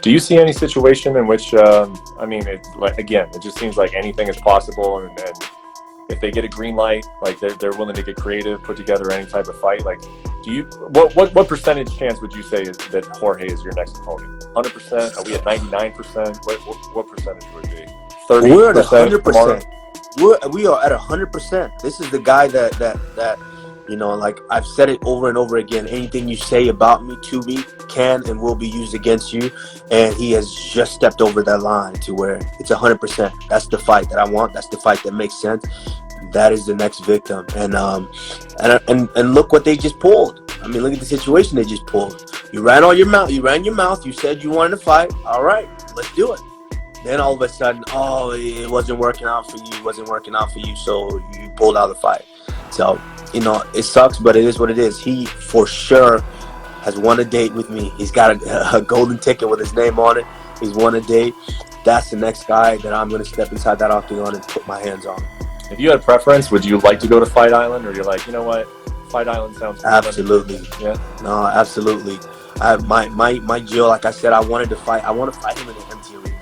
Do you see any situation in which, I mean, it just seems like anything is possible, and if they get a green light, like they're willing to get creative, put together any type of fight. Like, what percentage chance would you say is that Jorge is your next opponent? 100%? Are we at 99%? What percentage would it be? 30%? We're at 100%. We are at 100%. This is the guy that you know, like I've said it over and over again. Anything you say about me to me can and will be used against you. And he has just stepped over that line to where it's 100%. That's the fight that I want. That's the fight that makes sense. That is the next victim. And look what they just pulled. I mean, look at the situation they just pulled. You ran your mouth. You said you wanted to fight. All right, let's do it. Then all of a sudden, it wasn't working out for you. So you pulled out of the fight. So, you know, it sucks, but it is what it is. He, for sure, has won a date with me. He's got a golden ticket with his name on it. He's won a date. That's the next guy that I'm going to step inside that octagon and put my hands on. If you had a preference, would you like to go to Fight Island, or you're like, you know what, Fight Island sounds good? Absolutely. Yeah. No, absolutely. My Jill, like I said, I want to fight him in an empty arena.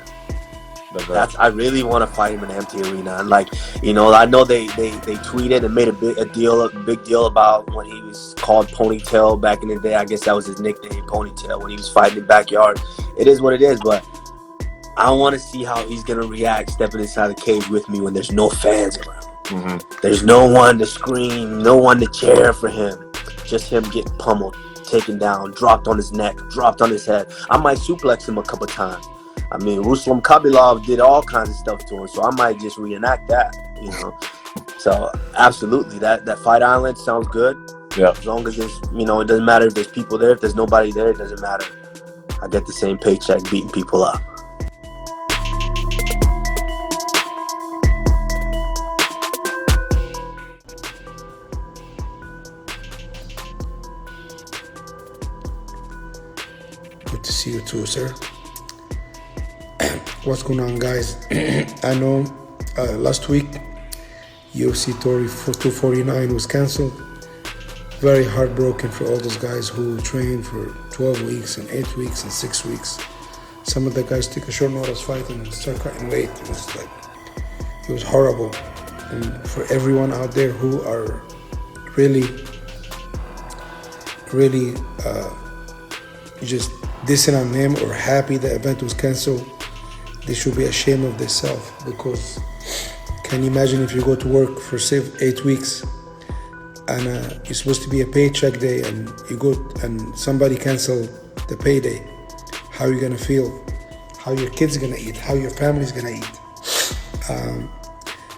I really want to fight him in an empty arena. And like, you know, I know they tweeted and made a big deal about when he was called Ponytail back in the day. I guess that was his nickname, Ponytail, when he was fighting in the backyard. It is what it is, but I want to see how he's going to react stepping inside the cage with me when there's no fans around. Mm-hmm. There's no one to scream, no one to cheer for him. Just him getting pummeled, taken down, dropped on his neck, dropped on his head. I might suplex him a couple times. I mean, Ruslan Khabilov did all kinds of stuff to him, so I might just reenact that, you know. So, absolutely, that Fight Island sounds good. Yeah. As long as there's, you know, it doesn't matter if there's people there. If there's nobody there, it doesn't matter. I get the same paycheck beating people up. Good to see you too, sir. What's going on, guys? I know last week UFC 249 was canceled. Very heartbroken for all those guys who trained for 12 weeks and 8 weeks and 6 weeks. Some of the guys took a short notice fight and started cutting weight. It was horrible. And for everyone out there who are really just dissing on them or happy the event was canceled, they should be ashamed of themselves, because can you imagine if you go to work for say 8 weeks and you're supposed to be a paycheck day and you go and somebody cancel the payday? How are you gonna feel? How your kids gonna eat? How your family's gonna eat?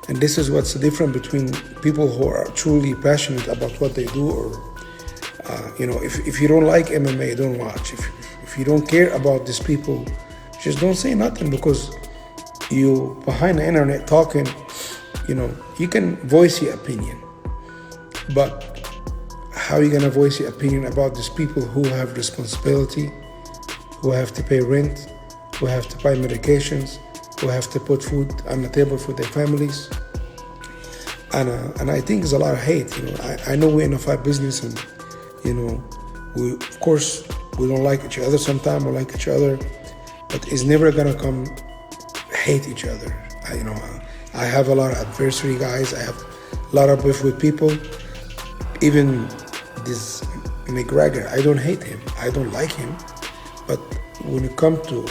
And this is what's different between people who are truly passionate about what they do, or you know, if you don't like MMA, don't watch. If you don't care about these people, just don't say nothing, because you behind the internet talking, you know, you can voice your opinion, but how are you gonna voice your opinion about these people who have responsibility, who have to pay rent, who have to buy medications, who have to put food on the table for their families? And I think there's a lot of hate. You know, I know we're in a fight business, and you know, we of course we don't like each other. Sometimes we like each other, but it's never gonna come hate each other. I have a lot of adversary guys. I have a lot of beef with people. Even this McGregor, I don't hate him. I don't like him. But when it comes to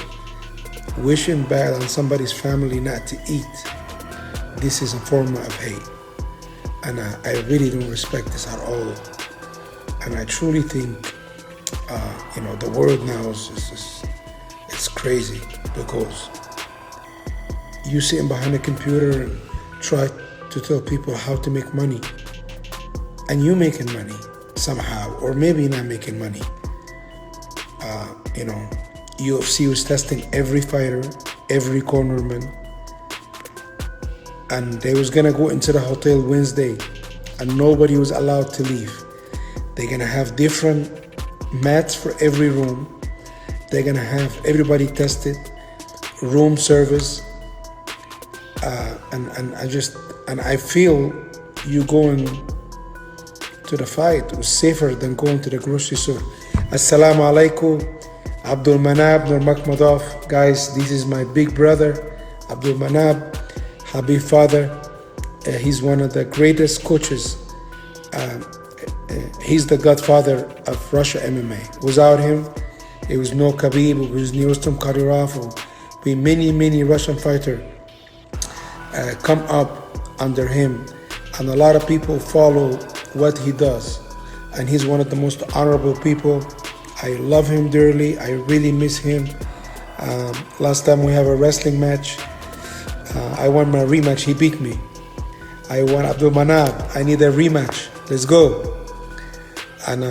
wishing bad on somebody's family not to eat, this is a form of hate. And I really don't respect this at all. And I truly think, you know, the world now it's crazy, because you sitting behind a computer and try to tell people how to make money, and you making money somehow, or maybe not making money. You know, UFC was testing every fighter, every cornerman, and they was gonna go into the hotel Wednesday, and nobody was allowed to leave. They're gonna have different mats for every room. They're gonna have everybody tested, room service, and I feel you going to the fight was safer than going to the grocery store. Assalamu alaikum. Abdulmanab Nurmagomedov, guys, this is my big brother. Abdulmanab, Khabib father. He's one of the greatest coaches. He's the godfather of Russia MMA. Without him, there was no Khabib, there was no Rustam Kadyrov, or many Russian fighters come up under him, and a lot of people follow what he does. And he's one of the most honorable people. I love him dearly. I really miss him. Last time we have a wrestling match, I won my rematch. He beat me. I won Abdulmanab. I need a rematch. Let's go. And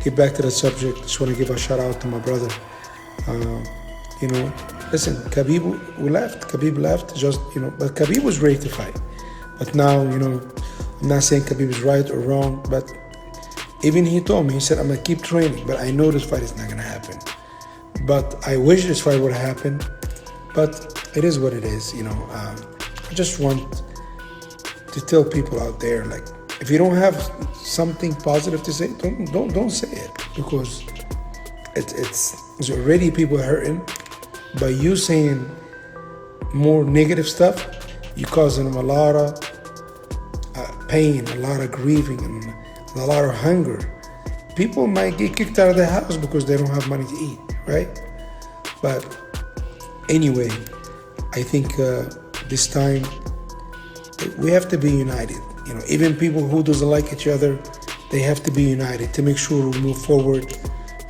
get back to the subject. Just want to give a shout out to my brother. Listen, Khabib left. Khabib left. But Khabib was ready to fight. But now, I'm not saying Khabib is right or wrong, but even he told me, he said, I'm going to keep training, but I know this fight is not going to happen. But I wish this fight would happen, but it is what it is, I just want to tell people out there, like, if you don't have something positive to say, don't say it, because it's already people hurting. By you saying more negative stuff, you're causing them a lot of pain, a lot of grieving, and a lot of hunger. People might get kicked out of their house because they don't have money to eat, right? But anyway, I think this time we have to be united. Even people who doesn't like each other, they have to be united to make sure we move forward,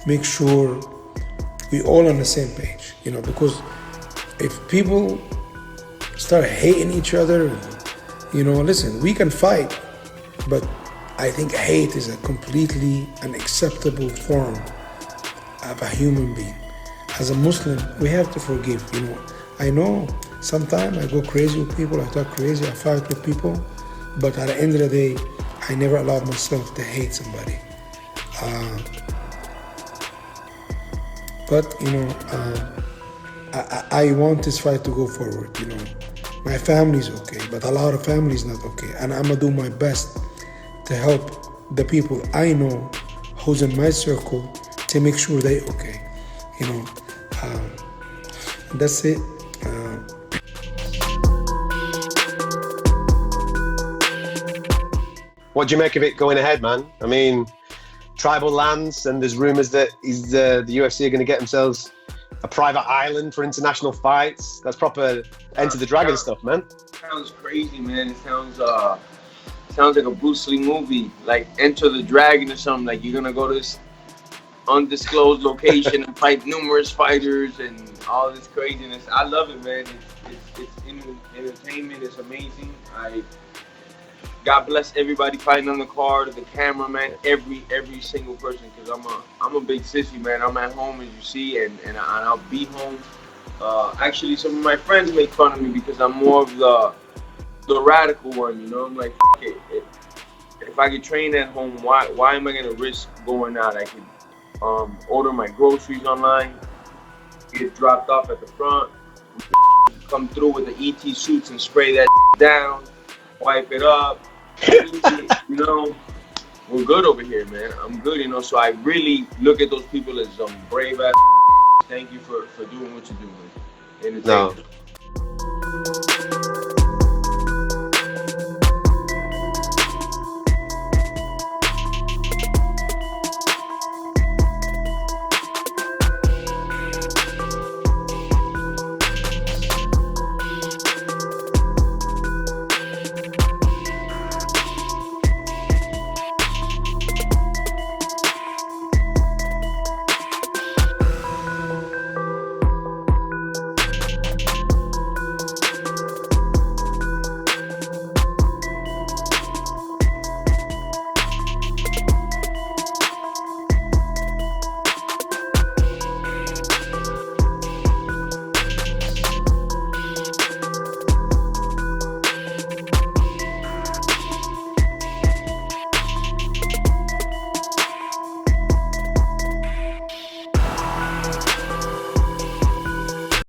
make sure we all on the same page, because if people start hating each other, listen, we can fight, but I think hate is a completely unacceptable form of a human being. As a Muslim, we have to forgive, I know sometimes I go crazy with people, I talk crazy, I fight with people, but at the end of the day, I never allowed myself to hate somebody. But I want this fight to go forward, My family's okay, but a lot of families not okay. And I'm gonna do my best to help the people I know who's in my circle to make sure they okay. That's it. What do you make of it going ahead, man? I mean, tribal lands, and there's rumours that the UFC are going to get themselves a private island for international fights. That's proper Enter the Dragon stuff, man. Sounds crazy, man. It sounds like a Bruce Lee movie, like Enter the Dragon or something. Like you're gonna go to this undisclosed location and fight numerous fighters and all this craziness. I love it, man. It's entertainment. It's amazing. God bless everybody fighting on the card, the cameraman, every single person, because I'm a big sissy, man. I'm at home, as you see, and I'll be home. Actually, some of my friends make fun of me because I'm more of the radical one, I'm like, if I could train at home, why am I gonna risk going out? I could order my groceries online, get dropped off at the front, come through with the ET suits and spray that down, wipe it up. We're good over here, man. I'm good, so I really look at those people as brave ass. Thank you for doing what you're doing. No,